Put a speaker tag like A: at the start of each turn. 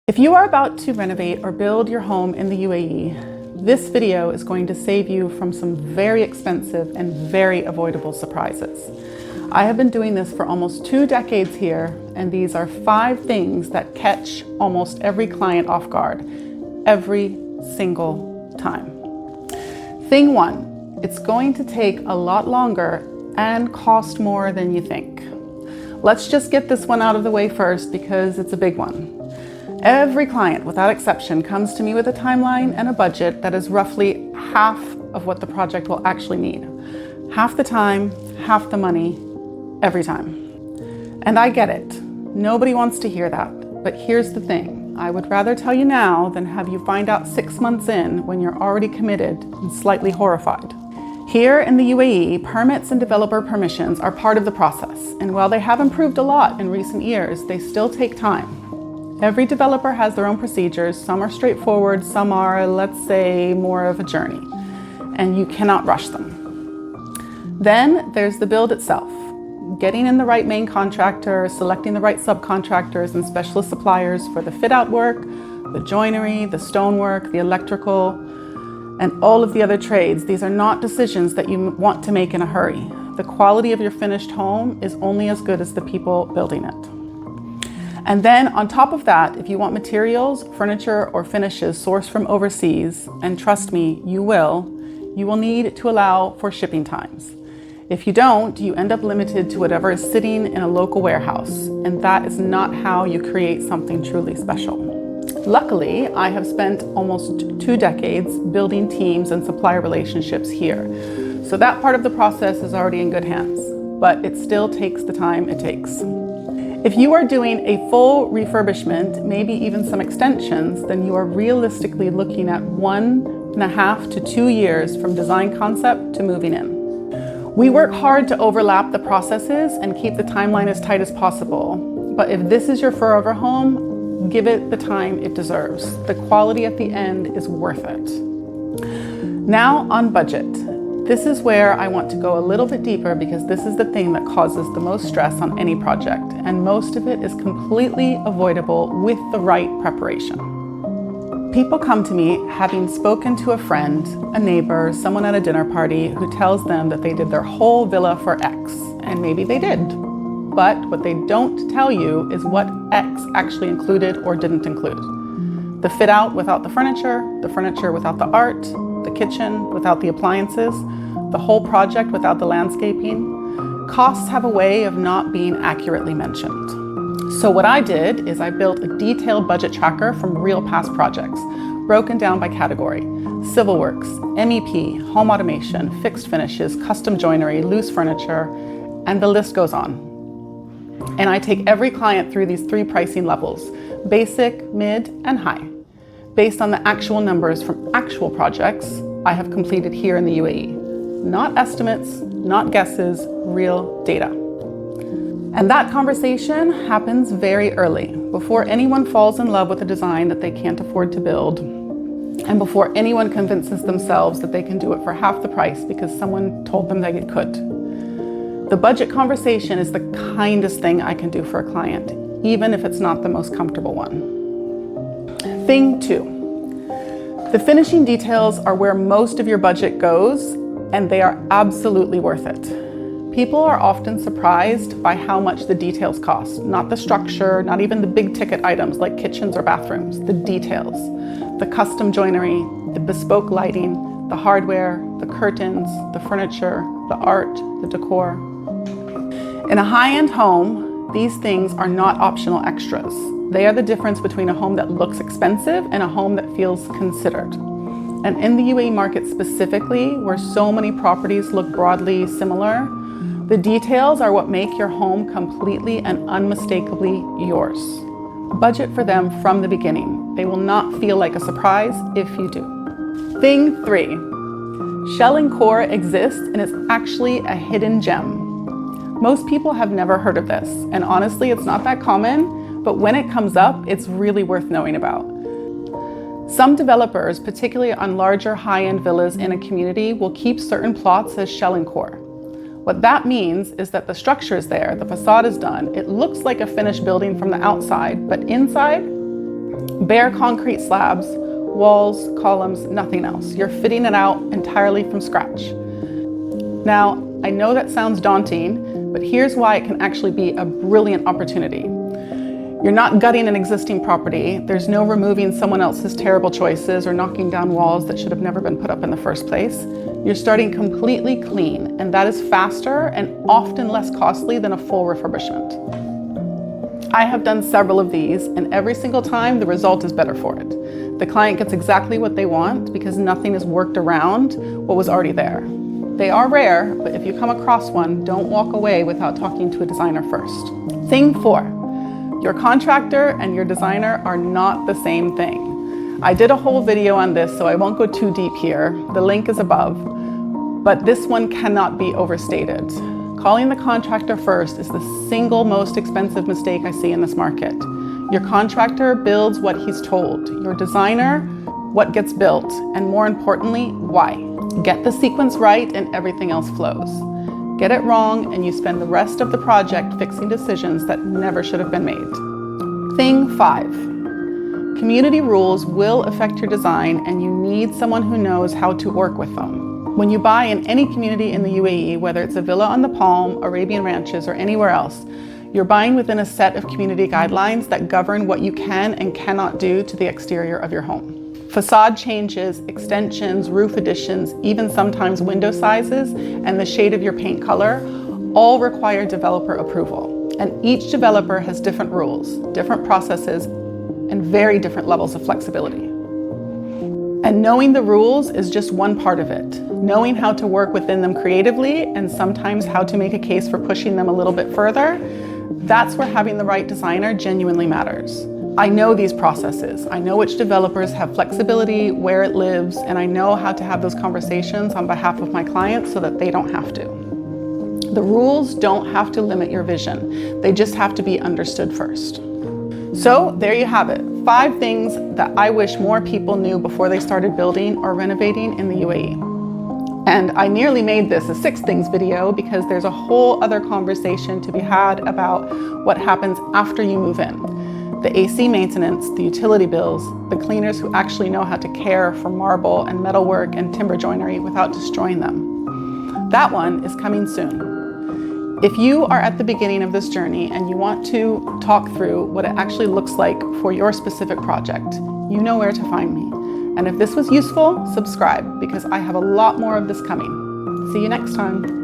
A: If you are about to renovate or build your home in the UAE, this video is going to save you from some very expensive and very avoidable surprises. I have been doing this for almost 2 decades here, and these are 5 things that catch almost every client off guard, every single time. Thing 1, it's going to take a lot longer and cost more than you think. Let's just get this one out of the way first because it's a big one. Every client, without exception, comes to me with a timeline and a budget that is roughly half of what the project will actually need. Half the time, half the money, every time. And I get it. Nobody wants to hear that. But here's the thing. I would rather tell you now than have you find out 6 months in when you're already committed and slightly horrified. Here in the UAE, permits and developer permissions are part of the process. And while they have improved a lot in recent years, they still take time. Every developer has their own procedures. Some are straightforward, some are, let's say, more of a journey, and you cannot rush them. Then there's the build itself. Getting in the right main contractor, selecting the right subcontractors and specialist suppliers for the fit-out work, the joinery, the stonework, the electrical, and all of the other trades. These are not decisions that you want to make in a hurry. The quality of your finished home is only as good as the people building it. And then on top of that, if you want materials, furniture, or finishes sourced from overseas, and trust me, you will need to allow for shipping times. If you don't, you end up limited to whatever is sitting in a local warehouse, and that is not how you create something truly special. Luckily, I have spent almost 2 decades building teams and supplier relationships here, so that part of the process is already in good hands, but it still takes the time it takes. If you are doing a full refurbishment, maybe even some extensions, then you are realistically looking at 1.5 to 2 years from design concept to moving in. We work hard to overlap the processes and keep the timeline as tight as possible. But if this is your forever home, give it the time it deserves. The quality at the end is worth it. Now on budget. This is where I want to go a little bit deeper because this is the thing that causes the most stress on any project, and most of it is completely avoidable with the right preparation. People come to me having spoken to a friend, a neighbor, someone at a dinner party who tells them that they did their whole villa for X, and maybe they did. But what they don't tell you is what X actually included or didn't include. The fit out without the furniture without the art, the kitchen without the appliances, the whole project without the landscaping. Costs have a way of not being accurately mentioned. So what I did is I built a detailed budget tracker from real past projects, broken down by category: civil works, MEP, home automation, fixed finishes, custom joinery, loose furniture, and the list goes on. And I take every client through these 3 pricing levels: basic, mid, and high, based on the actual numbers from actual projects I have completed here in the UAE. Not estimates, not guesses, real data. And that conversation happens very early, before anyone falls in love with a design that they can't afford to build, and before anyone convinces themselves that they can do it for half the price because someone told them they could. The budget conversation is the kindest thing I can do for a client, even if it's not the most comfortable one. Thing 2. The finishing details are where most of your budget goes, and they are absolutely worth it. People are often surprised by how much the details cost, not the structure, not even the big ticket items like kitchens or bathrooms, the details, the custom joinery, the bespoke lighting, the hardware, the curtains, the furniture, the art, the decor. In a high-end home, these things are not optional extras. They are the difference between a home that looks expensive and a home that feels considered. And in the UAE market specifically, where so many properties look broadly similar, the details are what make your home completely and unmistakably yours. Budget for them from the beginning. They will not feel like a surprise if you do. Thing 3. Shell and core exists, and it's actually a hidden gem. Most people have never heard of this, and honestly, it's not that common, but when it comes up, it's really worth knowing about. Some developers, particularly on larger high-end villas in a community, will keep certain plots as shell and core. What that means is that the structure is there, the facade is done, it looks like a finished building from the outside, but inside, Bare concrete slabs, walls, columns, nothing else. You're fitting it out entirely from scratch. Now, I know that sounds daunting, but here's why it can actually be a brilliant opportunity. You're not gutting an existing property. There's no removing someone else's terrible choices or knocking down walls that should have never been put up in the first place. You're starting completely clean, and that is faster and often less costly than a full refurbishment. I have done several of these, and every single time the result is better for it. The client gets exactly what they want because nothing is worked around what was already there. They are rare, but if you come across one, don't walk away without talking to a designer first. Thing 4. Your contractor and your designer are not the same thing. I did a whole video on this, so I won't go too deep here. The link is above, but this one cannot be overstated. Calling the contractor first is the single most expensive mistake I see in this market. Your contractor builds what he's told. Your designer, what gets built, and more importantly, why. Get the sequence right and everything else flows. Get it wrong and you spend the rest of the project fixing decisions that never should have been made. Thing 5. Community rules will affect your design and you need someone who knows how to work with them. When you buy in any community in the UAE, whether it's a villa on the Palm, Arabian Ranches, or anywhere else, you're buying within a set of community guidelines that govern what you can and cannot do to the exterior of your home. Facade changes, extensions, roof additions, even sometimes window sizes, and the shade of your paint color all require developer approval. And each developer has different rules, different processes, and very different levels of flexibility. And knowing the rules is just one part of it. Knowing how to work within them creatively and sometimes how to make a case for pushing them a little bit further, that's where having the right designer genuinely matters. I know these processes. I know which developers have flexibility, where it lives, and I know how to have those conversations on behalf of my clients so that they don't have to. The rules don't have to limit your vision. They just have to be understood first. So there you have it. 5 things that I wish more people knew before they started building or renovating in the UAE. And I nearly made this a 6 things video because there's a whole other conversation to be had about what happens after you move in. The AC maintenance, the utility bills, the cleaners who actually know how to care for marble and metalwork and timber joinery without destroying them. That one is coming soon. If you are at the beginning of this journey and you want to talk through what it actually looks like for your specific project, you know where to find me. And if this was useful, subscribe because I have a lot more of this coming. See you next time.